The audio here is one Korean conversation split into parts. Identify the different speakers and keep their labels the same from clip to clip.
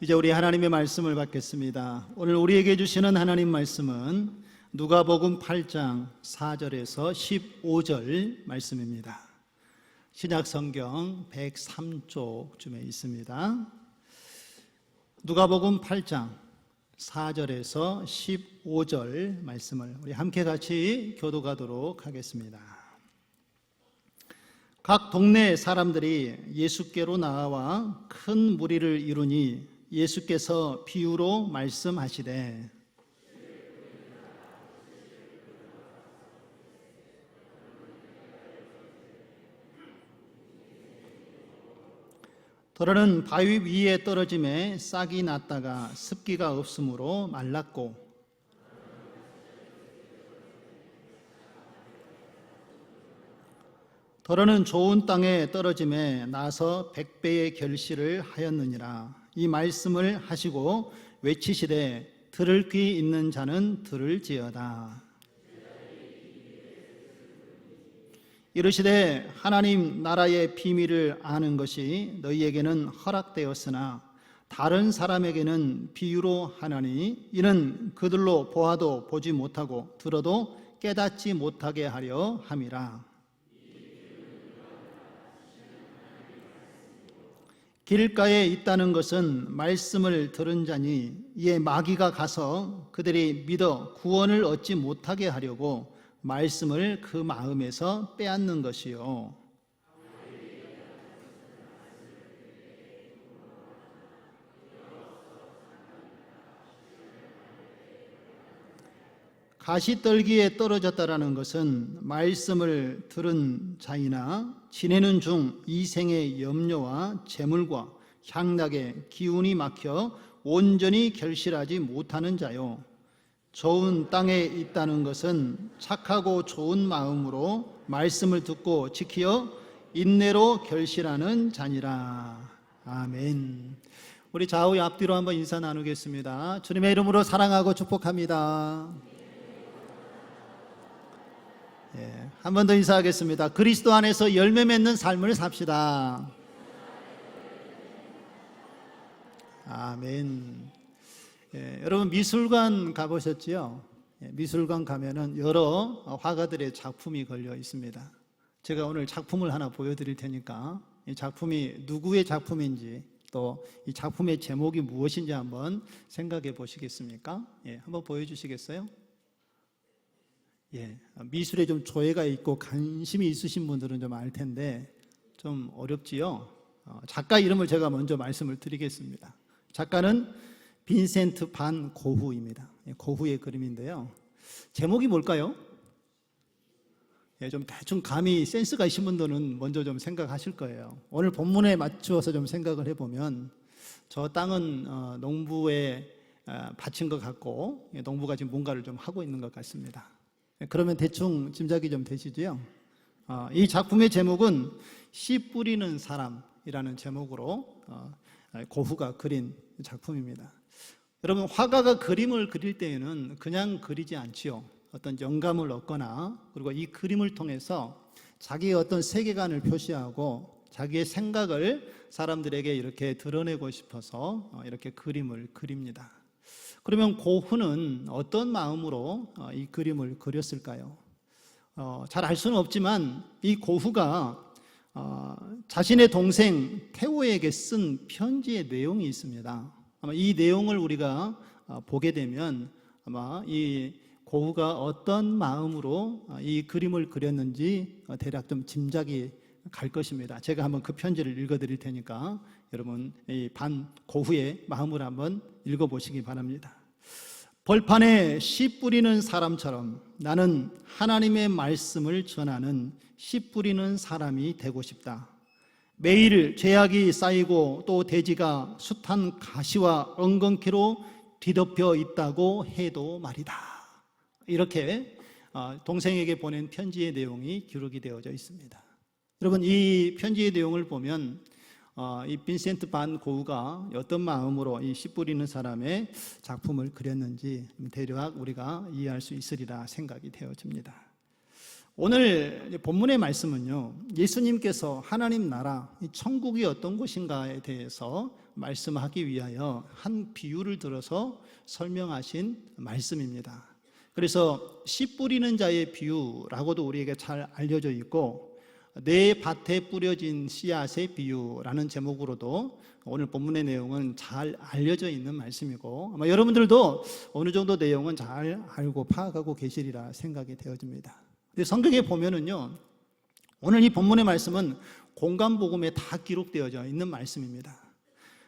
Speaker 1: 이제 우리 하나님의 말씀을 받겠습니다. 오늘 우리에게 주시는 하나님 말씀은 누가복음 8장 4절에서 15절 말씀입니다. 신약성경 103쪽쯤에 있습니다. 누가복음 8장 4절에서 15절 말씀을 우리 함께 같이 교독하도록 하겠습니다. 각 동네 사람들이 예수께로 나와 큰 무리를 이루니 예수께서 비유로 말씀하시되 더러는 바위 위에 떨어짐에 싹이 났다가 습기가 없으므로 말랐고 더러는 좋은 땅에 떨어짐에 나서 100배의 결실을 하였느니라. 이 말씀을 하시고 외치시되 들을 귀 있는 자는 들을지어다. 이르시되 하나님 나라의 비밀을 아는 것이 너희에게는 허락되었으나 다른 사람에게는 비유로 하나니 이는 그들로 보아도 보지 못하고 들어도 깨닫지 못하게 하려 함이라. 길가에 있다는 것은 말씀을 들은 자니 이에 마귀가 가서 그들이 믿어 구원을 얻지 못하게 하려고 말씀을 그 마음에서 빼앗는 것이요. 가시떨기에 떨어졌다라는 것은 말씀을 들은 자이나 지내는 중 이생의 염려와 재물과 향락에 기운이 막혀 온전히 결실하지 못하는 자요. 좋은 땅에 있다는 것은 착하고 좋은 마음으로 말씀을 듣고 지키어 인내로 결실하는 자니라. 아멘. 우리 좌우 앞뒤로 한번 인사 나누겠습니다. 주님의 이름으로 사랑하고 축복합니다. 한 번 더 인사하겠습니다. 그리스도 안에서 열매 맺는 삶을 삽시다. 아멘. 여러분 미술관 가보셨지요? 미술관 가면은 여러 화가들의 작품이 걸려 있습니다. 제가 오늘 작품을 하나 보여드릴 테니까 이 작품이 누구의 작품인지 또 이 작품의 제목이 무엇인지 한번 생각해 보시겠습니까? 한번 보여주시겠어요? 미술에 좀 조예가 있고 관심이 있으신 분들은 좀 알 텐데 좀 어렵지요? 작가 이름을 제가 먼저 말씀을 드리겠습니다. 작가는 빈센트 반 고흐입니다. 고흐의 그림인데요. 제목이 뭘까요? 좀 대충 감이 센스가 있으신 분들은 먼저 좀 생각하실 거예요. 오늘 본문에 맞추어서 좀 생각을 해보면 저 땅은 농부에 바친 것 같고 농부가 지금 뭔가를 좀 하고 있는 것 같습니다. 그러면 대충 짐작이 좀 되시죠? 이 작품의 제목은 씨 뿌리는 사람이라는 제목으로 고흐가 그린 작품입니다. 여러분 화가가 그림을 그릴 때에는 그냥 그리지 않지요. 어떤 영감을 얻거나 그리고 이 그림을 통해서 자기의 어떤 세계관을 표시하고 자기의 생각을 사람들에게 이렇게 드러내고 싶어서 이렇게 그림을 그립니다. 그러면 고흐는 어떤 마음으로 이 그림을 그렸을까요? 잘 알 수는 없지만 이 고흐가 자신의 동생 테오에게 쓴 편지의 내용이 있습니다. 아마 이 내용을 우리가 보게 되면 아마 이 고흐가 어떤 마음으로 이 그림을 그렸는지 대략 좀 짐작이 갈 것입니다. 제가 한번 그 편지를 읽어드릴 테니까 여러분 이 반 고흐의 마음을 한번 읽어보시기 바랍니다. 벌판에 씨 뿌리는 사람처럼 나는 하나님의 말씀을 전하는 씨 뿌리는 사람이 되고 싶다. 매일 죄악이 쌓이고 또 대지가 숱한 가시와 엉겅퀴로 뒤덮여 있다고 해도 말이다. 이렇게 동생에게 보낸 편지의 내용이 기록이 되어져 있습니다. 여러분 이 편지의 내용을 보면 이 빈센트 반 고흐가 어떤 마음으로 이 씨 뿌리는 사람의 작품을 그렸는지 대략 우리가 이해할 수 있으리라 생각이 되어집니다. 오늘 본문의 말씀은요, 예수님께서 하나님 나라, 천국이 어떤 곳인가에 대해서 말씀하기 위하여 한 비유를 들어서 설명하신 말씀입니다. 그래서 씨 뿌리는 자의 비유라고도 우리에게 잘 알려져 있고, 내 밭에 뿌려진 씨앗의 비유라는 제목으로도 오늘 본문의 내용은 잘 알려져 있는 말씀이고, 아마 여러분들도 어느 정도 내용은 잘 알고 파악하고 계시리라 생각이 되어집니다. 근데 성경에 보면은요, 오늘 이 본문의 말씀은 공간복음에 다 기록되어져 있는 말씀입니다.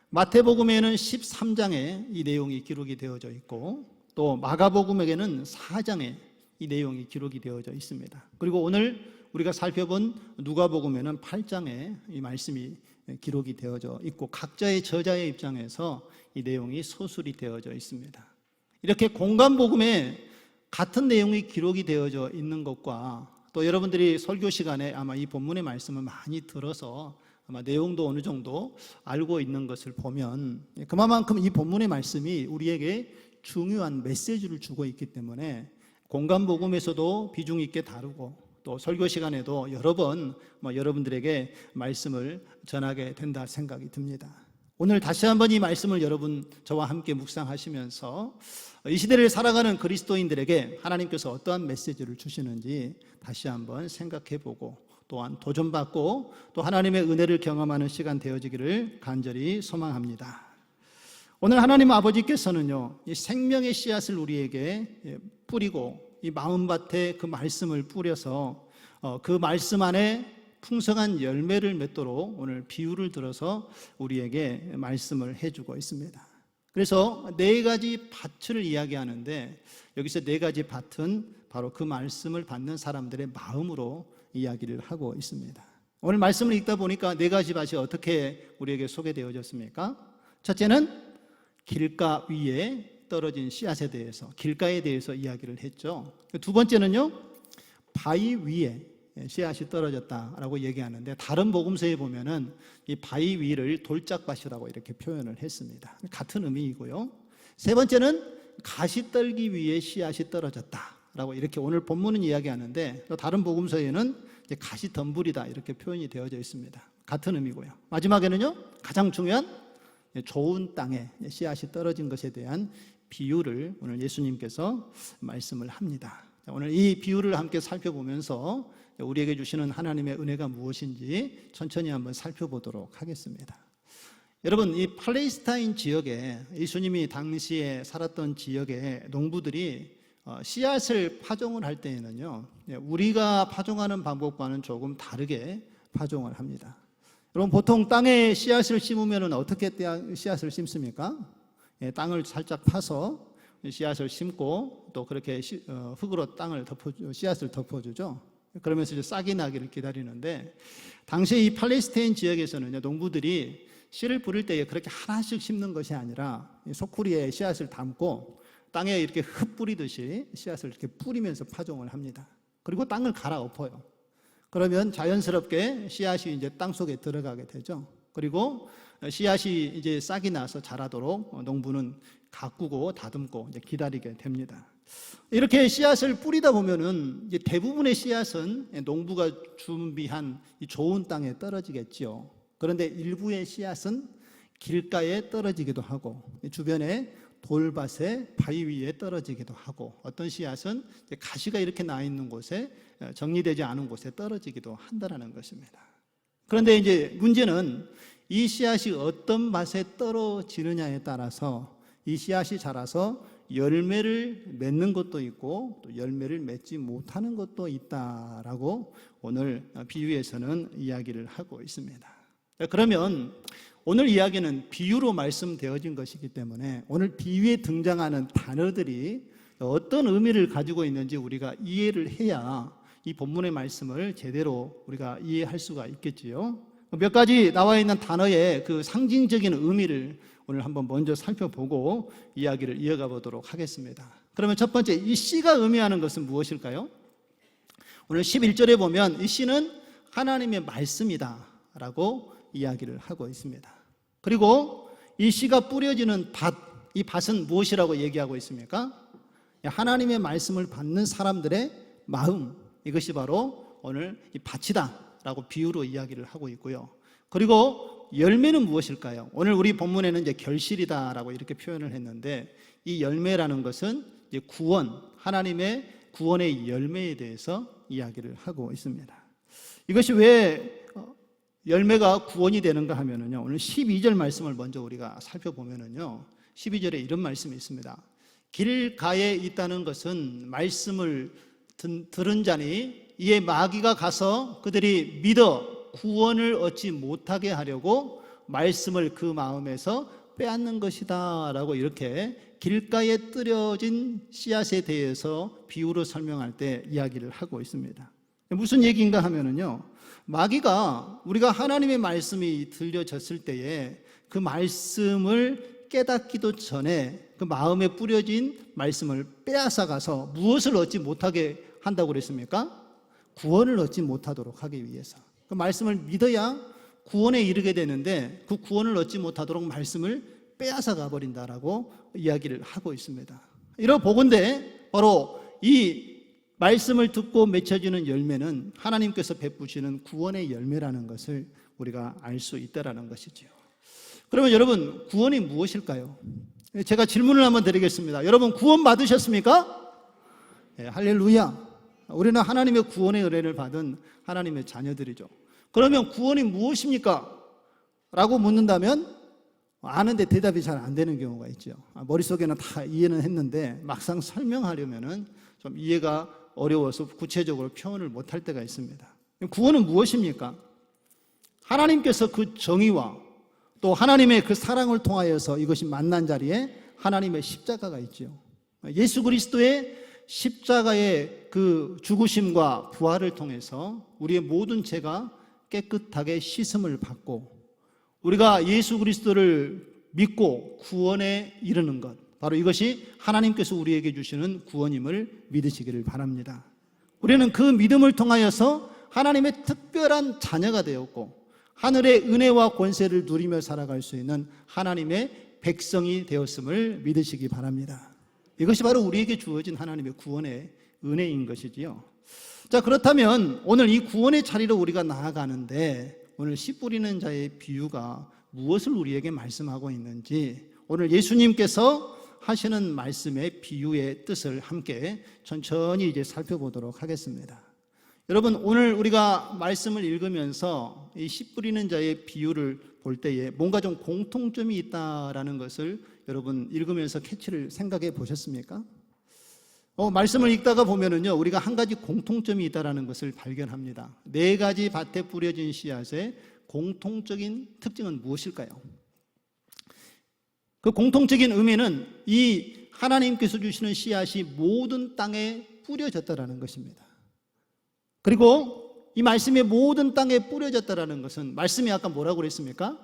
Speaker 1: 마태복음에는 13장에 이 내용이 기록이 되어져 있고, 또 마가복음에게는 4장에 이 내용이 기록이 되어져 있습니다. 그리고 오늘 우리가 살펴본 누가복음에는 8장에 이 말씀이 기록이 되어져 있고, 각자의 저자의 입장에서 이 내용이 소술이 되어져 있습니다. 이렇게 공간복음에 같은 내용이 기록이 되어져 있는 것과, 또 여러분들이 설교 시간에 아마 이 본문의 말씀을 많이 들어서 아마 내용도 어느 정도 알고 있는 것을 보면, 그만큼 이 본문의 말씀이 우리에게 중요한 메시지를 주고 있기 때문에 공간복음에서도 비중 있게 다루고, 또 설교 시간에도 여러 번 여러분들에게 말씀을 전하게 된다 생각이 듭니다. 오늘 다시 한번 이 말씀을 여러분 저와 함께 묵상하시면서 이 시대를 살아가는 그리스도인들에게 하나님께서 어떠한 메시지를 주시는지 다시 한번 생각해보고, 또한 도전받고 또 하나님의 은혜를 경험하는 시간 되어지기를 간절히 소망합니다. 오늘 하나님 아버지께서는요, 이 생명의 씨앗을 우리에게 뿌리고, 이 마음밭에 그 말씀을 뿌려서 그 말씀 안에 풍성한 열매를 맺도록 오늘 비유를 들어서 우리에게 말씀을 해주고 있습니다. 그래서 네 가지 밭을 이야기하는데, 여기서 네 가지 밭은 바로 그 말씀을 받는 사람들의 마음으로 이야기를 하고 있습니다. 오늘 말씀을 읽다 보니까 네 가지 밭이 어떻게 우리에게 소개되어졌습니까? 첫째는 길가 위에 떨어진 씨앗에 대해서, 길가에 대해서 이야기를 했죠. 두 번째는요, 바위 위에 씨앗이 떨어졌다라고 얘기하는데, 다른 복음서에 보면은 이 바위 위를 돌짝밭이라고 이렇게 표현을 했습니다. 같은 의미이고요. 세 번째는 가시떨기 위에 씨앗이 떨어졌다라고 이렇게 오늘 본문은 이야기하는데, 또 다른 복음서에는 이제 가시덤불이다 이렇게 표현이 되어져 있습니다. 같은 의미고요. 마지막에는요, 가장 중요한 좋은 땅에 씨앗이 떨어진 것에 대한 비유를 오늘 예수님께서 말씀을 합니다. 오늘 이 비유를 함께 살펴보면서 우리에게 주시는 하나님의 은혜가 무엇인지 천천히 한번 살펴보도록 하겠습니다. 여러분, 이 팔레스타인 지역에, 예수님이 당시에 살았던 지역의 농부들이 씨앗을 파종을 할 때에는요, 우리가 파종하는 방법과는 조금 다르게 파종을 합니다. 여러분, 보통 땅에 씨앗을 심으면 어떻게 씨앗을 심습니까? 땅을 살짝 파서 씨앗을 심고, 또 그렇게 흙으로 땅을 씨앗을 덮어주죠. 그러면서 이제 싹이 나기를 기다리는데, 당시 이 팔레스타인 지역에서는 농부들이 씨를 뿌릴 때 그렇게 하나씩 심는 것이 아니라 소쿠리에 씨앗을 담고 땅에 이렇게 흙 뿌리듯이 씨앗을 이렇게 뿌리면서 파종을 합니다. 그리고 땅을 갈아엎어요. 그러면 자연스럽게 씨앗이 이제 땅 속에 들어가게 되죠. 그리고 씨앗이 이제 싹이 나서 자라도록 농부는 가꾸고 다듬고 이제 기다리게 됩니다. 이렇게 씨앗을 뿌리다 보면은 이제 대부분의 씨앗은 농부가 준비한 이 좋은 땅에 떨어지겠지요. 그런데 일부의 씨앗은 길가에 떨어지기도 하고, 주변에 돌밭에 바위 위에 떨어지기도 하고, 어떤 씨앗은 가시가 이렇게 나 있는 곳에, 정리되지 않은 곳에 떨어지기도 한다는 것입니다. 그런데 이제 문제는 이 씨앗이 어떤 밭에 떨어지느냐에 따라서 이 씨앗이 자라서 열매를 맺는 것도 있고, 또 열매를 맺지 못하는 것도 있다라고 오늘 비유에서는 이야기를 하고 있습니다. 그러면 오늘 이야기는 비유로 말씀되어진 것이기 때문에 오늘 비유에 등장하는 단어들이 어떤 의미를 가지고 있는지 우리가 이해를 해야 이 본문의 말씀을 제대로 우리가 이해할 수가 있겠지요. 몇 가지 나와 있는 단어의 그 상징적인 의미를 오늘 한번 먼저 살펴보고 이야기를 이어가 보도록 하겠습니다. 그러면 첫 번째, 이 씨가 의미하는 것은 무엇일까요? 오늘 11절에 보면 이 씨는 하나님의 말씀이다 라고 이야기를 하고 있습니다. 그리고 이 씨가 뿌려지는 밭, 이 밭은 무엇이라고 얘기하고 있습니까? 하나님의 말씀을 받는 사람들의 마음, 이것이 바로 오늘 이 밭이다라고 비유로 이야기를 하고 있고요. 그리고 열매는 무엇일까요? 오늘 우리 본문에는 이제 결실이다라고 이렇게 표현을 했는데, 이 열매라는 것은 이제 구원, 하나님의 구원의 열매에 대해서 이야기를 하고 있습니다. 이것이 왜 열매가 구원이 되는가 하면은요, 오늘 12절 말씀을 먼저 우리가 살펴보면은요, 12절에 이런 말씀이 있습니다. 길가에 있다는 것은 말씀을 들은 자니 이에 마귀가 가서 그들이 믿어 구원을 얻지 못하게 하려고 말씀을 그 마음에서 빼앗는 것이다 라고 이렇게 길가에 뜨려진 씨앗에 대해서 비유로 설명할 때 이야기를 하고 있습니다. 무슨 얘기인가 하면은요, 마귀가 우리가 하나님의 말씀이 들려졌을 때에 그 말씀을 깨닫기도 전에 그 마음에 뿌려진 말씀을 빼앗아가서 무엇을 얻지 못하게 한다고 그랬습니까? 구원을 얻지 못하도록 하기 위해서. 그 말씀을 믿어야 구원에 이르게 되는데 그 구원을 얻지 못하도록 말씀을 빼앗아 가버린다라고 이야기를 하고 있습니다. 이러 보건대 바로 이 말씀을 듣고 맺혀지는 열매는 하나님께서 베푸시는 구원의 열매라는 것을 우리가 알 수 있다라는 것이죠. 그러면 여러분, 구원이 무엇일까요? 제가 질문을 한번 드리겠습니다. 여러분, 구원 받으셨습니까? 네, 할렐루야. 우리는 하나님의 구원의 은혜를 받은 하나님의 자녀들이죠. 그러면 구원이 무엇입니까? 라고 묻는다면 아는데 대답이 잘 안 되는 경우가 있죠. 머릿속에는 다 이해는 했는데 막상 설명하려면은 좀 이해가 어려워서 구체적으로 표현을 못할 때가 있습니다. 구원은 무엇입니까? 하나님께서 그 정의와 또 하나님의 그 사랑을 통하여서 이것이 만난 자리에 하나님의 십자가가 있죠. 예수 그리스도의 십자가의 그 죽으심과 부활을 통해서 우리의 모든 죄가 깨끗하게 씻음을 받고 우리가 예수 그리스도를 믿고 구원에 이르는 것, 바로 이것이 하나님께서 우리에게 주시는 구원임을 믿으시기를 바랍니다. 우리는 그 믿음을 통하여서 하나님의 특별한 자녀가 되었고 하늘의 은혜와 권세를 누리며 살아갈 수 있는 하나님의 백성이 되었음을 믿으시기 바랍니다. 이것이 바로 우리에게 주어진 하나님의 구원의 은혜인 것이지요. 자, 그렇다면 오늘 이 구원의 자리로 우리가 나아가는데 오늘 씨 뿌리는 자의 비유가 무엇을 우리에게 말씀하고 있는지 오늘 예수님께서 하시는 말씀의 비유의 뜻을 함께 천천히 이제 살펴보도록 하겠습니다. 여러분, 오늘 우리가 말씀을 읽으면서 이 씨 뿌리는 자의 비유를 볼 때에 뭔가 좀 공통점이 있다라는 것을 여러분 읽으면서 캐치를 생각해 보셨습니까? 말씀을 읽다가 보면은요, 우리가 한 가지 공통점이 있다라는 것을 발견합니다. 4가지 밭에 뿌려진 씨앗의 공통적인 특징은 무엇일까요? 그 공통적인 의미는 이 하나님께서 주시는 씨앗이 모든 땅에 뿌려졌다라는 것입니다. 그리고 이 말씀이 모든 땅에 뿌려졌다라는 것은 말씀이 아까 뭐라고 그랬습니까?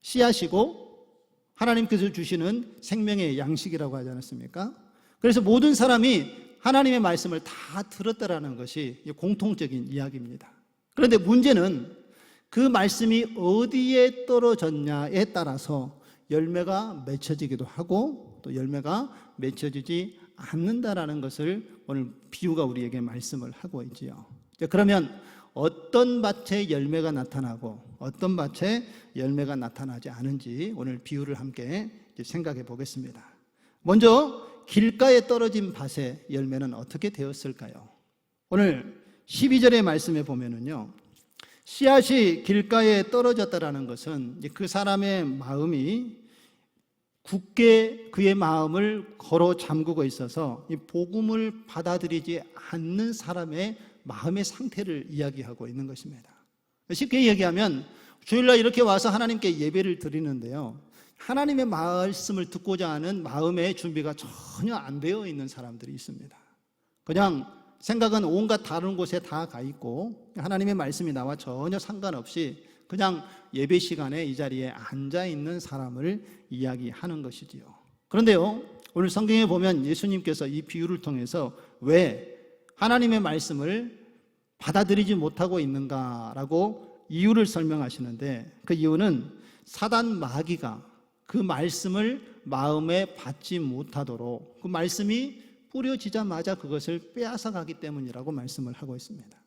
Speaker 1: 씨앗이고 하나님께서 주시는 생명의 양식이라고 하지 않았습니까? 그래서 모든 사람이 하나님의 말씀을 다 들었다라는 것이 공통적인 이야기입니다. 그런데 문제는 그 말씀이 어디에 떨어졌냐에 따라서 열매가 맺혀지기도 하고 또 열매가 맺혀지지 않는다라는 것을 오늘 비유가 우리에게 말씀을 하고 있지요. 그러면 어떤 밭에 열매가 나타나고 어떤 밭에 열매가 나타나지 않은지 오늘 비유를 함께 생각해 보겠습니다. 먼저 길가에 떨어진 밭의 열매는 어떻게 되었을까요? 오늘 12절의 말씀에 보면은요, 씨앗이 길가에 떨어졌다라는 것은 그 사람의 마음이 굳게 그의 마음을 걸어 잠그고 있어서 이 복음을 받아들이지 않는 사람의 마음의 상태를 이야기하고 있는 것입니다. 쉽게 얘기하면 주일날 이렇게 와서 하나님께 예배를 드리는데요, 하나님의 말씀을 듣고자 하는 마음의 준비가 전혀 안 되어 있는 사람들이 있습니다. 그냥 생각은 온갖 다른 곳에 다 가 있고 하나님의 말씀이 나와 전혀 상관없이 그냥 예배 시간에 이 자리에 앉아 있는 사람을 이야기하는 것이지요. 그런데요, 오늘 성경에 보면 예수님께서 이 비유를 통해서 왜 하나님의 말씀을 받아들이지 못하고 있는가라고 이유를 설명하시는데, 그 이유는 사단 마귀가 그 말씀을 마음에 받지 못하도록, 그 말씀이 뿌려지자마자 그것을 빼앗아 가기 때문이라고 말씀을 하고 있습니다.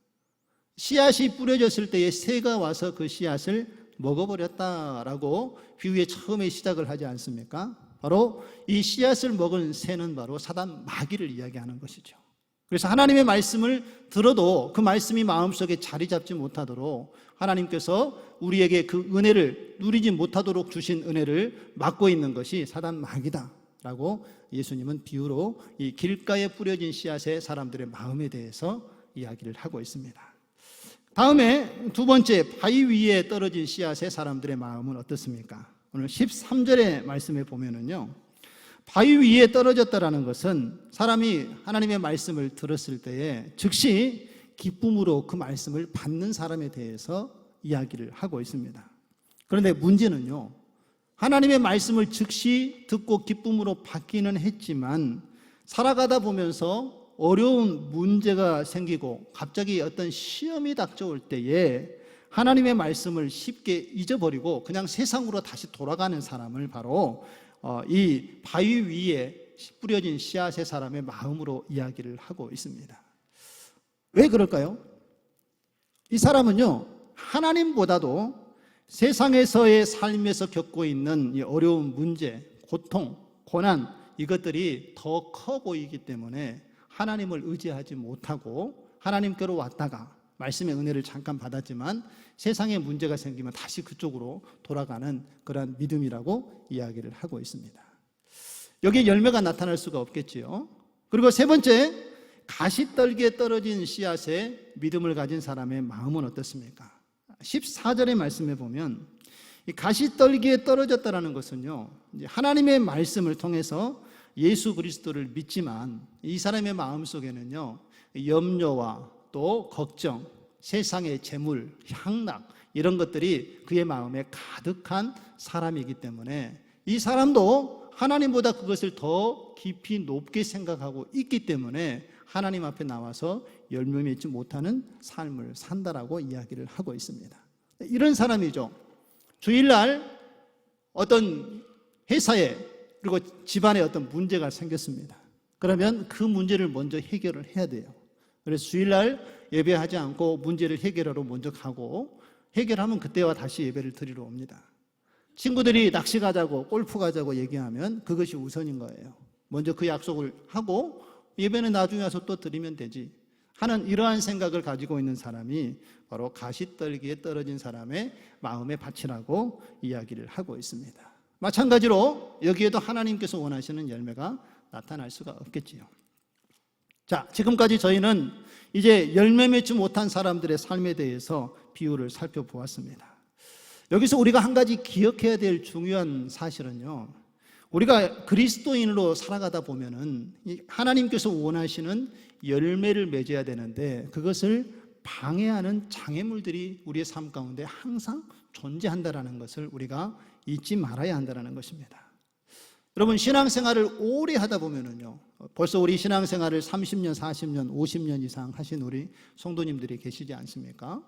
Speaker 1: 씨앗이 뿌려졌을 때에 새가 와서 그 씨앗을 먹어버렸다라고 비유의 처음에 시작을 하지 않습니까? 바로 이 씨앗을 먹은 새는 바로 사단 마귀를 이야기하는 것이죠. 그래서 하나님의 말씀을 들어도 그 말씀이 마음속에 자리 잡지 못하도록 하나님께서 우리에게 그 은혜를 누리지 못하도록 주신 은혜를 막고 있는 것이 사단 마귀다라고 예수님은 비유로 이 길가에 뿌려진 씨앗의 사람들의 마음에 대해서 이야기를 하고 있습니다. 다음에 두 번째, 바위 위에 떨어진 씨앗의 사람들의 마음은 어떻습니까? 오늘 13절의 말씀에 보면은요, 바위 위에 떨어졌다라는 것은 사람이 하나님의 말씀을 들었을 때에 즉시 기쁨으로 그 말씀을 받는 사람에 대해서 이야기를 하고 있습니다. 그런데 문제는요, 하나님의 말씀을 즉시 듣고 기쁨으로 받기는 했지만 살아가다 보면서 어려운 문제가 생기고 갑자기 어떤 시험이 닥쳐올 때에 하나님의 말씀을 쉽게 잊어버리고 그냥 세상으로 다시 돌아가는 사람을 바로 이 바위 위에 뿌려진 씨앗의 사람의 마음으로 이야기를 하고 있습니다. 왜 그럴까요? 이 사람은요, 하나님보다도 세상에서의 삶에서 겪고 있는 이 어려운 문제, 고통, 고난, 이것들이 더 커 보이기 때문에 하나님을 의지하지 못하고 하나님께로 왔다가 말씀의 은혜를 잠깐 받았지만 세상에 문제가 생기면 다시 그쪽으로 돌아가는 그런 믿음이라고 이야기를 하고 있습니다. 여기에 열매가 나타날 수가 없겠지요. 그리고 세 번째, 가시떨기에 떨어진 씨앗에 믿음을 가진 사람의 마음은 어떻습니까? 14절의 말씀에 보면 이 가시떨기에 떨어졌다는 것은요, 하나님의 말씀을 통해서 예수 그리스도를 믿지만 이 사람의 마음속에는요, 염려와 또 걱정, 세상의 재물, 향락 이런 것들이 그의 마음에 가득한 사람이기 때문에 이 사람도 하나님보다 그것을 더 깊이 높게 생각하고 있기 때문에 하나님 앞에 나와서 열매 맺지 못하는 삶을 산다라고 이야기를 하고 있습니다. 이런 사람이죠. 주일날 어떤 회사에 그리고 집안에 어떤 문제가 생겼습니다. 그러면 그 문제를 먼저 해결을 해야 돼요. 그래서 주일날 예배하지 않고 문제를 해결하러 먼저 가고 해결하면 그때와 다시 예배를 드리러 옵니다. 친구들이 낚시 가자고 골프 가자고 얘기하면 그것이 우선인 거예요. 먼저 그 약속을 하고 예배는 나중에 와서 또 드리면 되지 하는 이러한 생각을 가지고 있는 사람이 바로 가시떨기에 떨어진 사람의 마음의 밭이라고 이야기를 하고 있습니다. 마찬가지로 여기에도 하나님께서 원하시는 열매가 나타날 수가 없겠지요. 자, 지금까지 저희는 이제 열매 맺지 못한 사람들의 삶에 대해서 비유를 살펴보았습니다. 여기서 우리가 한 가지 기억해야 될 중요한 사실은요, 우리가 그리스도인으로 살아가다 보면은 하나님께서 원하시는 열매를 맺어야 되는데 그것을 방해하는 장애물들이 우리의 삶 가운데 항상 존재한다는 것을 우리가 잊지 말아야 한다는 것입니다. 여러분, 신앙생활을 오래 하다 보면은요, 벌써 우리 신앙생활을 30년, 40년, 50년 이상 하신 우리 성도님들이 계시지 않습니까?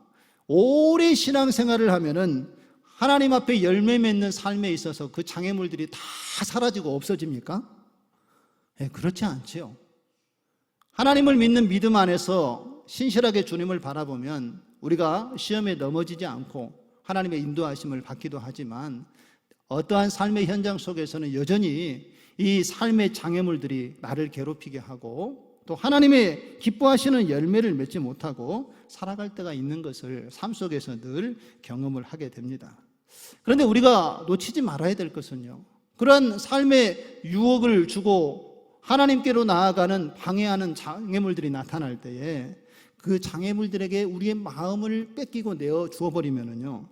Speaker 1: 오래 신앙생활을 하면은 하나님 앞에 열매 맺는 삶에 있어서 그 장애물들이 다 사라지고 없어집니까? 네, 그렇지 않지요. 하나님을 믿는 믿음 안에서 신실하게 주님을 바라보면 우리가 시험에 넘어지지 않고 하나님의 인도하심을 받기도 하지만 어떠한 삶의 현장 속에서는 여전히 이 삶의 장애물들이 나를 괴롭히게 하고 또 하나님의 기뻐하시는 열매를 맺지 못하고 살아갈 때가 있는 것을 삶 속에서 늘 경험을 하게 됩니다. 그런데 우리가 놓치지 말아야 될 것은요, 그런 삶의 유혹을 주고 하나님께로 나아가는 방해하는 장애물들이 나타날 때에 그 장애물들에게 우리의 마음을 뺏기고 내어 주어버리면은요,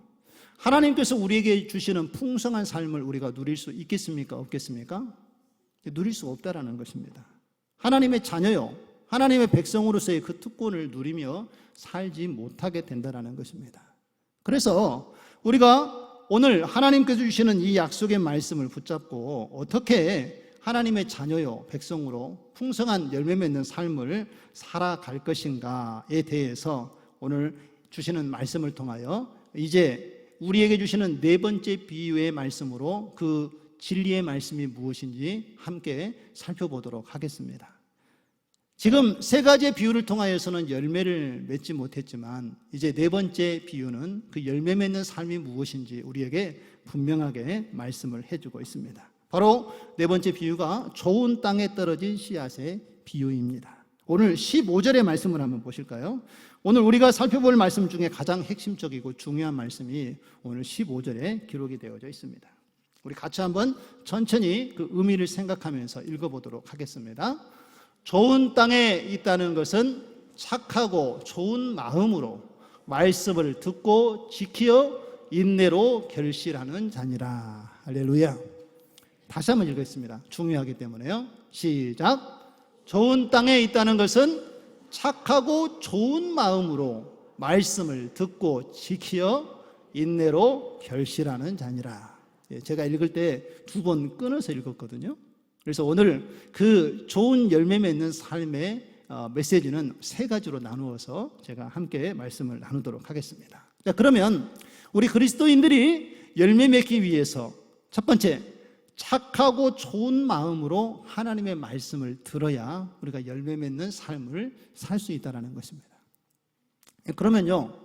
Speaker 1: 하나님께서 우리에게 주시는 풍성한 삶을 우리가 누릴 수 있겠습니까? 없겠습니까? 누릴 수 없다라는 것입니다. 하나님의 자녀요, 하나님의 백성으로서의 그 특권을 누리며 살지 못하게 된다라는 것입니다. 그래서 우리가 오늘 하나님께서 주시는 이 약속의 말씀을 붙잡고 어떻게 하나님의 자녀요, 백성으로 풍성한 열매 맺는 삶을 살아갈 것인가에 대해서 오늘 주시는 말씀을 통하여 이제 우리에게 주시는 네 번째 비유의 말씀으로 그 진리의 말씀이 무엇인지 함께 살펴보도록 하겠습니다. 지금 세 가지의 비유를 통하여서는 열매를 맺지 못했지만 이제 네 번째 비유는 그 열매 맺는 삶이 무엇인지 우리에게 분명하게 말씀을 해주고 있습니다. 바로 네 번째 비유가 좋은 땅에 떨어진 씨앗의 비유입니다. 오늘 15절의 말씀을 한번 보실까요? 오늘 우리가 살펴볼 말씀 중에 가장 핵심적이고 중요한 말씀이 오늘 15절에 기록이 되어져 있습니다. 우리 같이 한번 천천히 그 의미를 생각하면서 읽어보도록 하겠습니다. 좋은 땅에 있다는 것은 착하고 좋은 마음으로 말씀을 듣고 지키어 인내로 결실하는 자니라. 할렐루야. 다시 한번 읽겠습니다. 중요하기 때문에요. 시작. 좋은 땅에 있다는 것은 착하고 좋은 마음으로 말씀을 듣고 지키어 인내로 결실하는 자니라. 제가 읽을 때 두 번 끊어서 읽었거든요. 그래서 오늘 그 좋은 열매 맺는 삶의 메시지는 세 가지로 나누어서 제가 함께 말씀을 나누도록 하겠습니다. 자, 그러면 우리 그리스도인들이 열매 맺기 위해서 첫 번째, 착하고 좋은 마음으로 하나님의 말씀을 들어야 우리가 열매 맺는 삶을 살 수 있다는 것입니다. 그러면요,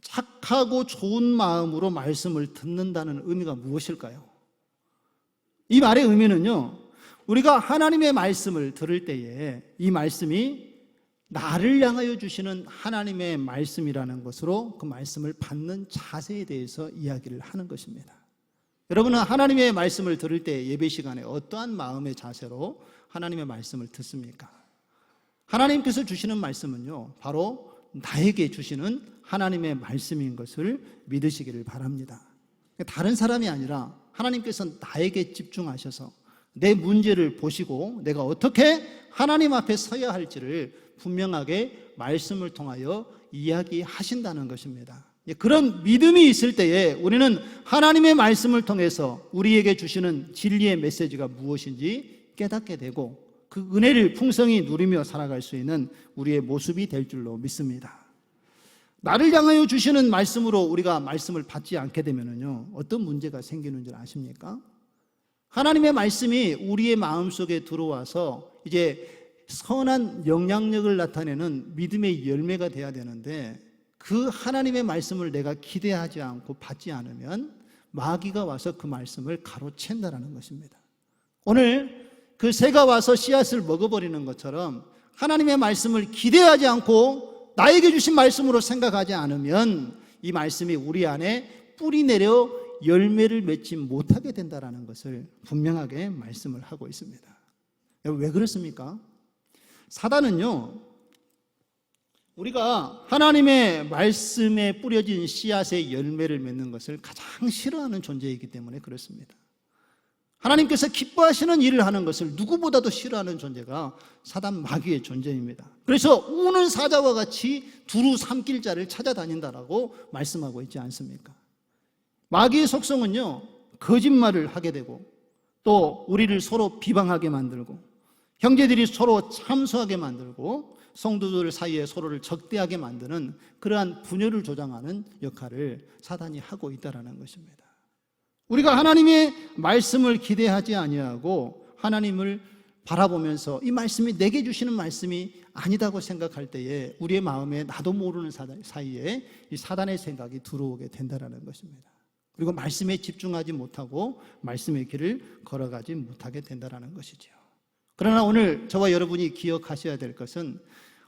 Speaker 1: 착하고 좋은 마음으로 말씀을 듣는다는 의미가 무엇일까요? 이 말의 의미는요, 우리가 하나님의 말씀을 들을 때에 이 말씀이 나를 향하여 주시는 하나님의 말씀이라는 것으로 그 말씀을 받는 자세에 대해서 이야기를 하는 것입니다. 여러분은 하나님의 말씀을 들을 때 예배 시간에 어떠한 마음의 자세로 하나님의 말씀을 듣습니까? 하나님께서 주시는 말씀은요, 바로 나에게 주시는 하나님의 말씀인 것을 믿으시기를 바랍니다. 다른 사람이 아니라 하나님께서 나에게 집중하셔서 내 문제를 보시고 내가 어떻게 하나님 앞에 서야 할지를 분명하게 말씀을 통하여 이야기하신다는 것입니다. 그런 믿음이 있을 때에 우리는 하나님의 말씀을 통해서 우리에게 주시는 진리의 메시지가 무엇인지 깨닫게 되고 그 은혜를 풍성히 누리며 살아갈 수 있는 우리의 모습이 될 줄로 믿습니다. 나를 향하여 주시는 말씀으로 우리가 말씀을 받지 않게 되면요, 어떤 문제가 생기는 줄 아십니까? 하나님의 말씀이 우리의 마음속에 들어와서 이제 선한 영향력을 나타내는 믿음의 열매가 돼야 되는데 그 하나님의 말씀을 내가 기대하지 않고 받지 않으면 마귀가 와서 그 말씀을 가로챈다라는 것입니다. 오늘 그 새가 와서 씨앗을 먹어버리는 것처럼 하나님의 말씀을 기대하지 않고 나에게 주신 말씀으로 생각하지 않으면 이 말씀이 우리 안에 뿌리 내려 열매를 맺지 못하게 된다는 것을 분명하게 말씀을 하고 있습니다. 왜 그렇습니까? 사단은요, 우리가 하나님의 말씀에 뿌려진 씨앗의 열매를 맺는 것을 가장 싫어하는 존재이기 때문에 그렇습니다. 하나님께서 기뻐하시는 일을 하는 것을 누구보다도 싫어하는 존재가 사단 마귀의 존재입니다. 그래서 우는 사자와 같이 두루 삼킬 자를 찾아다닌다라고 말씀하고 있지 않습니까? 마귀의 속성은요, 거짓말을 하게 되고 또 우리를 서로 비방하게 만들고 형제들이 서로 참소하게 만들고 성도들 사이에 서로를 적대하게 만드는 그러한 분열을 조장하는 역할을 사단이 하고 있다는 것입니다. 우리가 하나님의 말씀을 기대하지 아니하고 하나님을 바라보면서 이 말씀이 내게 주시는 말씀이 아니다고 생각할 때에 우리의 마음에 나도 모르는 사이에 이 사단의 생각이 들어오게 된다는 것입니다. 그리고 말씀에 집중하지 못하고 말씀의 길을 걸어가지 못하게 된다는 것이죠. 그러나 오늘 저와 여러분이 기억하셔야 될 것은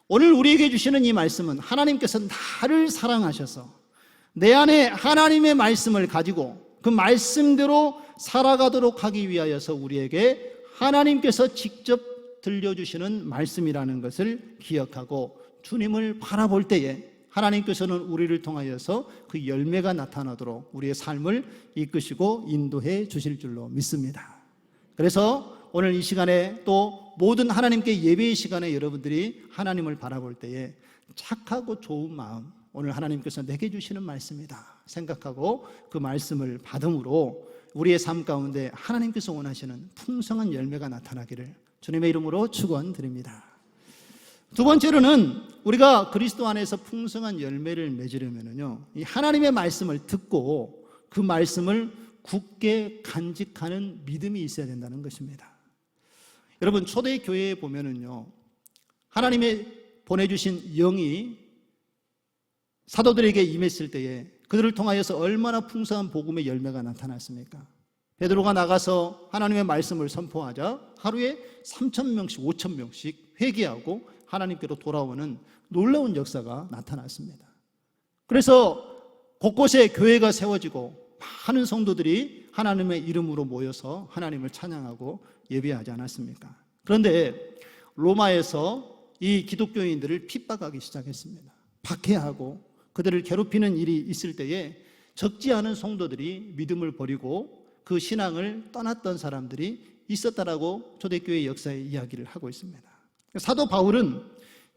Speaker 1: 오늘 우리에게 주시는 이 말씀은 하나님께서 나를 사랑하셔서 내 안에 하나님의 말씀을 가지고 그 말씀대로 살아가도록 하기 위하여서 우리에게 하나님께서 직접 들려주시는 말씀이라는 것을 기억하고 주님을 바라볼 때에 하나님께서는 우리를 통하여서 그 열매가 나타나도록 우리의 삶을 이끄시고 인도해 주실 줄로 믿습니다. 그래서 오늘 이 시간에 또 모든 하나님께 예배의 시간에 여러분들이 하나님을 바라볼 때에 착하고 좋은 마음, 오늘 하나님께서 내게 주시는 말씀이다 생각하고 그 말씀을 받음으로 우리의 삶 가운데 하나님께서 원하시는 풍성한 열매가 나타나기를 주님의 이름으로 축원드립니다. 두 번째로는 우리가 그리스도 안에서 풍성한 열매를 맺으려면요, 이 하나님의 말씀을 듣고 그 말씀을 굳게 간직하는 믿음이 있어야 된다는 것입니다. 여러분 초대교회에 보면은요, 하나님의 보내주신 영이 사도들에게 임했을 때에 그들을 통하여서 얼마나 풍성한 복음의 열매가 나타났습니까? 베드로가 나가서 하나님의 말씀을 선포하자 하루에 3,000명씩 5,000명씩 회개하고 하나님께로 돌아오는 놀라운 역사가 나타났습니다. 그래서 곳곳에 교회가 세워지고 많은 성도들이 하나님의 이름으로 모여서 하나님을 찬양하고 예배하지 않았습니까? 그런데 로마에서 이 기독교인들을 핍박하기 시작했습니다. 박해하고 그들을 괴롭히는 일이 있을 때에 적지 않은 성도들이 믿음을 버리고 그 신앙을 떠났던 사람들이 있었다라고 초대교회 역사의 이야기를 하고 있습니다. 사도 바울은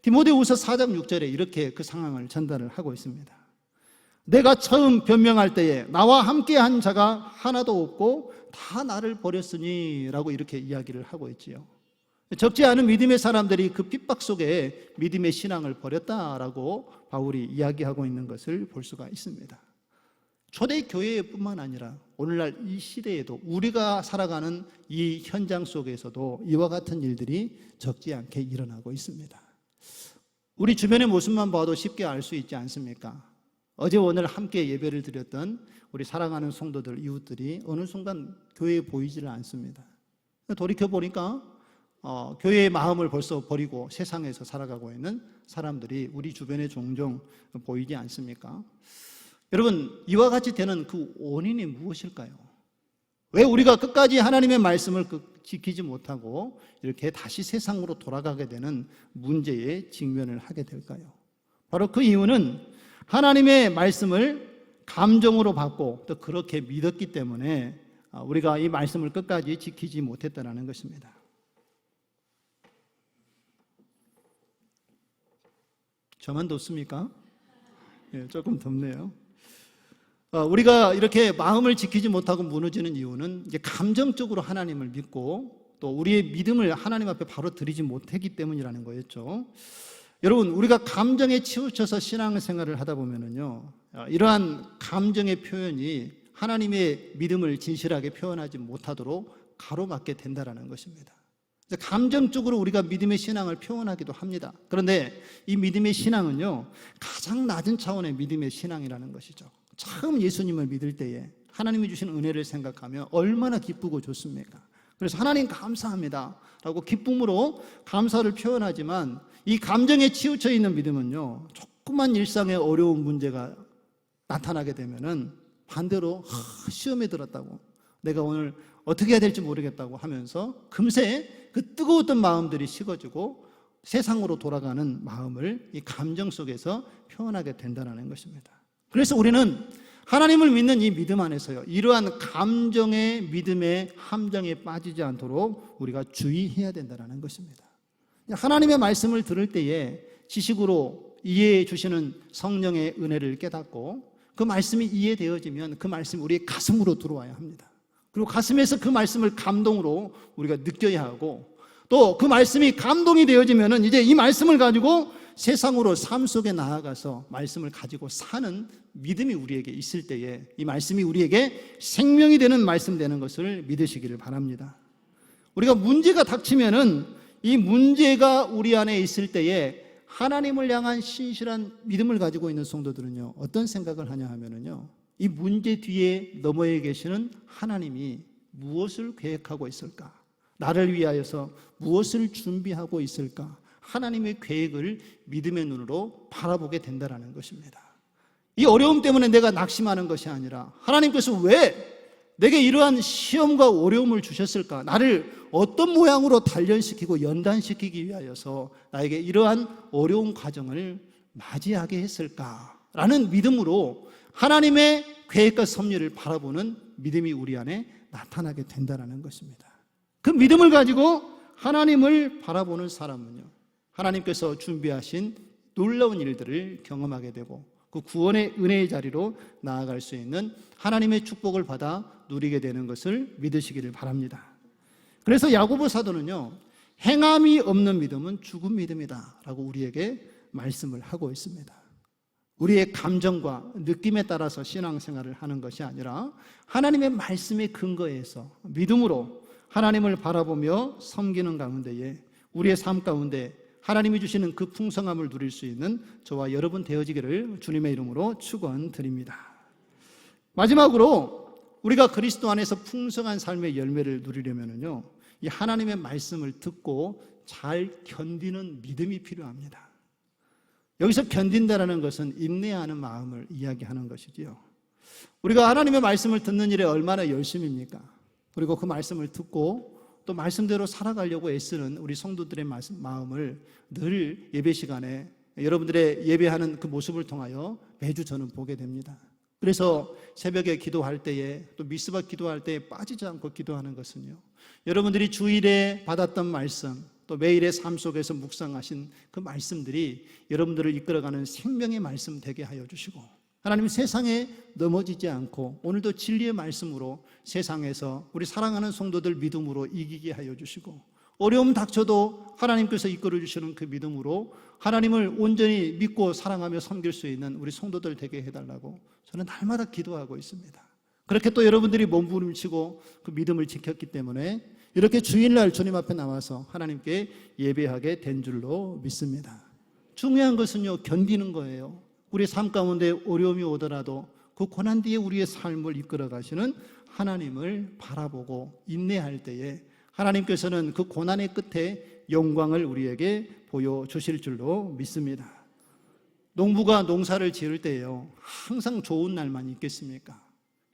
Speaker 1: 디모데후서 4장 6절에 이렇게 그 상황을 전달을 하고 있습니다. 내가 처음 변명할 때에 나와 함께한 자가 하나도 없고 다 나를 버렸으니 라고 이렇게 이야기를 하고 있지요. 적지 않은 믿음의 사람들이 그 핍박 속에 믿음의 신앙을 버렸다라고 바울이 이야기하고 있는 것을 볼 수가 있습니다. 초대교회뿐만 아니라 오늘날 이 시대에도 우리가 살아가는 이 현장 속에서도 이와 같은 일들이 적지 않게 일어나고 있습니다. 우리 주변의 모습만 봐도 쉽게 알 수 있지 않습니까? 어제 오늘 함께 예배를 드렸던 우리 사랑하는 성도들, 이웃들이 어느 순간 교회에 보이지를 않습니다. 돌이켜보니까 교회의 마음을 벌써 버리고 세상에서 살아가고 있는 사람들이 우리 주변에 종종 보이지 않습니까? 여러분, 이와 같이 되는 그 원인이 무엇일까요? 왜 우리가 끝까지 하나님의 말씀을 지키지 못하고 이렇게 다시 세상으로 돌아가게 되는 문제에 직면을 하게 될까요? 바로 그 이유는 하나님의 말씀을 감정으로 받고 또 그렇게 믿었기 때문에 우리가 이 말씀을 끝까지 지키지 못했다는 것입니다. 저만 덥습니까? 예, 조금 덥네요. 우리가 이렇게 마음을 지키지 못하고 무너지는 이유는 이제 감정적으로 하나님을 믿고 또 우리의 믿음을 하나님 앞에 바로 드리지 못했기 때문이라는 거였죠. 여러분, 우리가 감정에 치우쳐서 신앙생활을 하다 보면은요, 이러한 감정의 표현이 하나님의 믿음을 진실하게 표현하지 못하도록 가로막게 된다는 것입니다. 감정적으로 우리가 믿음의 신앙을 표현하기도 합니다. 그런데 이 믿음의 신앙은요, 가장 낮은 차원의 믿음의 신앙이라는 것이죠. 처음 예수님을 믿을 때에 하나님이 주신 은혜를 생각하며 얼마나 기쁘고 좋습니까? 그래서 하나님 감사합니다 라고 기쁨으로 감사를 표현하지만 이 감정에 치우쳐 있는 믿음은요, 조그만 일상의 어려운 문제가 나타나게 되면은 반대로 시험에 들었다고, 내가 오늘 어떻게 해야 될지 모르겠다고 하면서 금세 그 뜨거웠던 마음들이 식어지고 세상으로 돌아가는 마음을 이 감정 속에서 표현하게 된다는 것입니다. 그래서 우리는 하나님을 믿는 이 믿음 안에서요, 이러한 감정의 믿음의 함정에 빠지지 않도록 우리가 주의해야 된다는 것입니다. 하나님의 말씀을 들을 때에 지식으로 이해해 주시는 성령의 은혜를 깨닫고 그 말씀이 이해되어지면 그 말씀이 우리의 가슴으로 들어와야 합니다. 그리고 가슴에서 그 말씀을 감동으로 우리가 느껴야 하고, 또 그 말씀이 감동이 되어지면 이제 이 말씀을 가지고 세상으로 삶 속에 나아가서 말씀을 가지고 사는 믿음이 우리에게 있을 때에 이 말씀이 우리에게 생명이 되는 말씀 되는 것을 믿으시기를 바랍니다. 우리가 문제가 닥치면은 이 문제가 우리 안에 있을 때에 하나님을 향한 신실한 믿음을 가지고 있는 성도들은요, 어떤 생각을 하냐 하면은요, 이 문제 뒤에 너머에 계시는 하나님이 무엇을 계획하고 있을까? 나를 위하여서 무엇을 준비하고 있을까? 하나님의 계획을 믿음의 눈으로 바라보게 된다는 것입니다. 이 어려움 때문에 내가 낙심하는 것이 아니라 하나님께서 왜 내게 이러한 시험과 어려움을 주셨을까? 나를 어떤 모양으로 단련시키고 연단시키기 위하여서 나에게 이러한 어려운 과정을 맞이하게 했을까라는 믿음으로 하나님의 계획과 섭리를 바라보는 믿음이 우리 안에 나타나게 된다는 것입니다. 그 믿음을 가지고 하나님을 바라보는 사람은요, 하나님께서 준비하신 놀라운 일들을 경험하게 되고 그 구원의 은혜의 자리로 나아갈 수 있는 하나님의 축복을 받아 누리게 되는 것을 믿으시기를 바랍니다. 그래서 야고보 사도는요, 행함이 없는 믿음은 죽은 믿음이다 라고 우리에게 말씀을 하고 있습니다. 우리의 감정과 느낌에 따라서 신앙생활을 하는 것이 아니라 하나님의 말씀의 근거에서 믿음으로 하나님을 바라보며 섬기는 가운데에 우리의 삶 가운데 하나님이 주시는 그 풍성함을 누릴 수 있는 저와 여러분 되어지기를 주님의 이름으로 축원드립니다. 마지막으로 우리가 그리스도 안에서 풍성한 삶의 열매를 누리려면요, 이 하나님의 말씀을 듣고 잘 견디는 믿음이 필요합니다. 여기서 견딘다라는 것은 인내하는 마음을 이야기하는 것이지요. 우리가 하나님의 말씀을 듣는 일에 얼마나 열심입니까? 그리고 그 말씀을 듣고 또 말씀대로 살아가려고 애쓰는 우리 성도들의 마음을 늘 예배 시간에 여러분들의 예배하는 그 모습을 통하여 매주 저는 보게 됩니다. 그래서 새벽에 기도할 때에 또 미스바 기도할 때에 빠지지 않고 기도하는 것은요, 여러분들이 주일에 받았던 말씀 또 매일의 삶 속에서 묵상하신 그 말씀들이 여러분들을 이끌어가는 생명의 말씀 되게 하여 주시고, 하나님 세상에 넘어지지 않고 오늘도 진리의 말씀으로 세상에서 우리 사랑하는 성도들 믿음으로 이기게 하여 주시고, 어려움 닥쳐도 하나님께서 이끌어 주시는 그 믿음으로 하나님을 온전히 믿고 사랑하며 섬길 수 있는 우리 성도들 되게 해달라고 저는 날마다 기도하고 있습니다. 그렇게 또 여러분들이 몸부림치고 그 믿음을 지켰기 때문에 이렇게 주일날 주님 앞에 나와서 하나님께 예배하게 된 줄로 믿습니다. 중요한 것은요, 견디는 거예요. 우리 삶 가운데 어려움이 오더라도 그 고난 뒤에 우리의 삶을 이끌어 가시는 하나님을 바라보고 인내할 때에 하나님께서는 그 고난의 끝에 영광을 우리에게 보여주실 줄로 믿습니다. 농부가 농사를 지을 때요, 항상 좋은 날만 있겠습니까?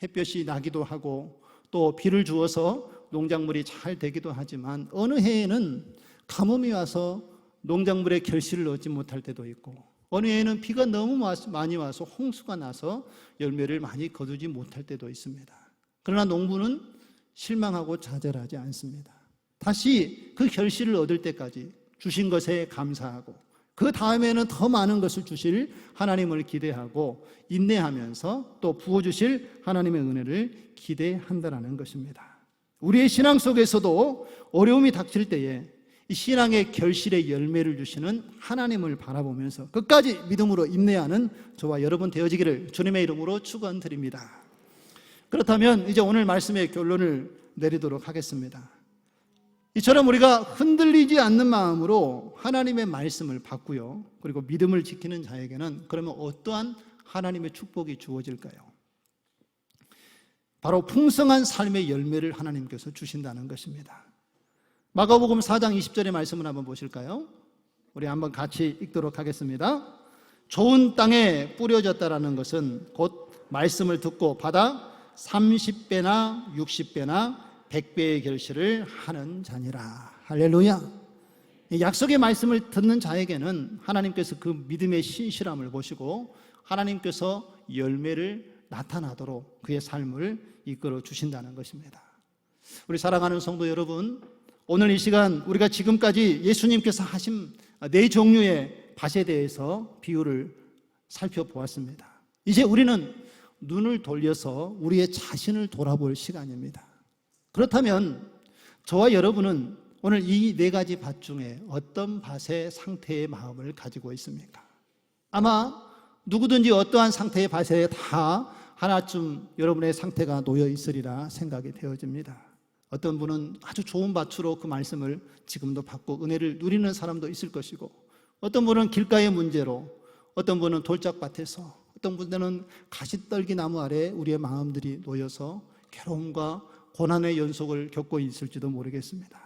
Speaker 1: 햇볕이 나기도 하고 또 비를 주어서 농작물이 잘 되기도 하지만 어느 해에는 가뭄이 와서 농작물에 결실을 얻지 못할 때도 있고, 어느 해에는 비가 너무 많이 와서 홍수가 나서 열매를 많이 거두지 못할 때도 있습니다. 그러나 농부는 실망하고 좌절하지 않습니다. 다시 그 결실을 얻을 때까지 주신 것에 감사하고 그 다음에는 더 많은 것을 주실 하나님을 기대하고 인내하면서 또 부어주실 하나님의 은혜를 기대한다는 것입니다. 우리의 신앙 속에서도 어려움이 닥칠 때에 이 신앙의 결실의 열매를 주시는 하나님을 바라보면서 끝까지 믿음으로 인내하는 저와 여러분 되어지기를 주님의 이름으로 축원드립니다. 그렇다면 이제 오늘 말씀의 결론을 내리도록 하겠습니다. 이처럼 우리가 흔들리지 않는 마음으로 하나님의 말씀을 받고요, 그리고 믿음을 지키는 자에게는 그러면 어떠한 하나님의 축복이 주어질까요? 바로 풍성한 삶의 열매를 하나님께서 주신다는 것입니다. 마가복음 4장 20절의 말씀을 한번 보실까요? 우리 한번 같이 읽도록 하겠습니다. 좋은 땅에 뿌려졌다라는 것은 곧 말씀을 듣고 받아 30배나 60배나 100배의 결실을 하는 자니라. 할렐루야. 약속의 말씀을 듣는 자에게는 하나님께서 그 믿음의 신실함을 보시고 하나님께서 열매를 나타나도록 그의 삶을 이끌어 주신다는 것입니다. 우리 사랑하는 성도 여러분, 오늘 이 시간 우리가 지금까지 예수님께서 하신 네 종류의 밭에 대해서 비유를 살펴보았습니다. 이제 우리는 눈을 돌려서 우리의 자신을 돌아볼 시간입니다. 그렇다면 저와 여러분은 오늘 이 네 가지 밭 중에 어떤 밭의 상태의 마음을 가지고 있습니까? 아마 누구든지 어떠한 상태의 밭에 다 하나쯤 여러분의 상태가 놓여 있으리라 생각이 되어집니다. 어떤 분은 아주 좋은 밭으로 그 말씀을 지금도 받고 은혜를 누리는 사람도 있을 것이고, 어떤 분은 길가의 문제로, 어떤 분은 돌짝밭에서, 어떤 분들은 가시떨기 나무 아래 우리의 마음들이 놓여서 괴로움과 고난의 연속을 겪고 있을지도 모르겠습니다.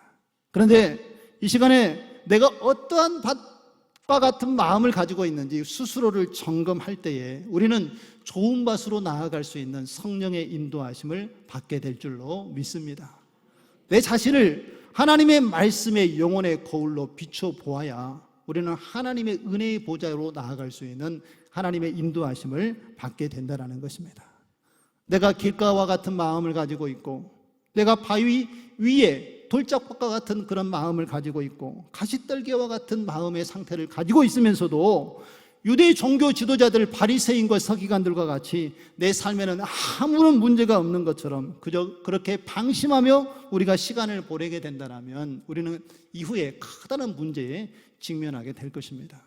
Speaker 1: 그런데 이 시간에 내가 어떠한 밭과 같은 마음을 가지고 있는지 스스로를 점검할 때에 우리는 좋은 밭으로 나아갈 수 있는 성령의 인도하심을 받게 될 줄로 믿습니다. 내 자신을 하나님의 말씀의 영혼의 거울로 비춰보아야 우리는 하나님의 은혜의 보좌로 나아갈 수 있는 하나님의 인도하심을 받게 된다는 것입니다. 내가 길가와 같은 마음을 가지고 있고, 내가 바위 위에 돌짝밭과 같은 그런 마음을 가지고 있고, 가시떨기와 같은 마음의 상태를 가지고 있으면서도 유대 종교 지도자들 바리새인과 서기관들과 같이 내 삶에는 아무런 문제가 없는 것처럼 그저 그렇게 방심하며 우리가 시간을 보내게 된다면 우리는 이후에 커다란 문제에 직면하게 될 것입니다.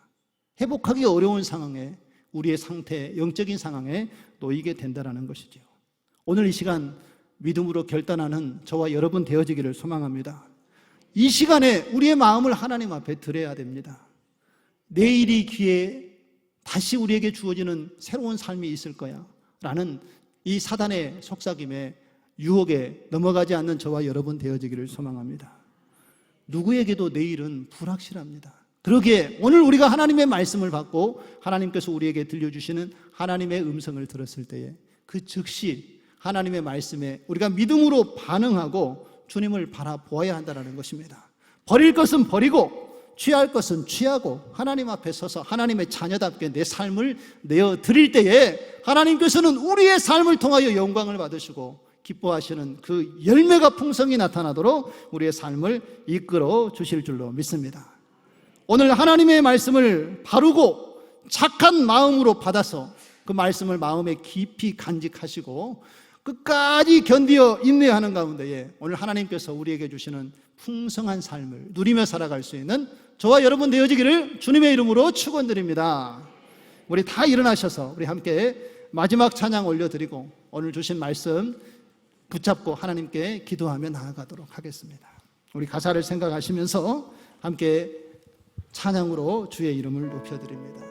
Speaker 1: 회복하기 어려운 상황에, 우리의 상태, 영적인 상황에 놓이게 된다는 것이죠. 오늘 이 시간 믿음으로 결단하는 저와 여러분 되어지기를 소망합니다. 이 시간에 우리의 마음을 하나님 앞에 드려야 됩니다. 내일이 기회에 다시 우리에게 주어지는 새로운 삶이 있을 거야 라는 이 사단의 속삭임에 유혹에 넘어가지 않는 저와 여러분 되어지기를 소망합니다. 누구에게도 내일은 불확실합니다. 그러기에 오늘 우리가 하나님의 말씀을 받고 하나님께서 우리에게 들려주시는 하나님의 음성을 들었을 때에 그 즉시 하나님의 말씀에 우리가 믿음으로 반응하고 주님을 바라보아야 한다는 것입니다. 버릴 것은 버리고 취할 것은 취하고 하나님 앞에 서서 하나님의 자녀답게 내 삶을 내어드릴 때에 하나님께서는 우리의 삶을 통하여 영광을 받으시고 기뻐하시는 그 열매가 풍성히 나타나도록 우리의 삶을 이끌어 주실 줄로 믿습니다. 오늘 하나님의 말씀을 바르고 착한 마음으로 받아서 그 말씀을 마음에 깊이 간직하시고 끝까지 견디어 인내하는 가운데에 오늘 하나님께서 우리에게 주시는 풍성한 삶을 누리며 살아갈 수 있는 저와 여러분 되어지기를 주님의 이름으로 축원드립니다. 우리 다 일어나셔서 우리 함께 마지막 찬양 올려드리고 오늘 주신 말씀 붙잡고 하나님께 기도하며 나아가도록 하겠습니다. 우리 가사를 생각하시면서 함께 찬양으로 주의 이름을 높여드립니다.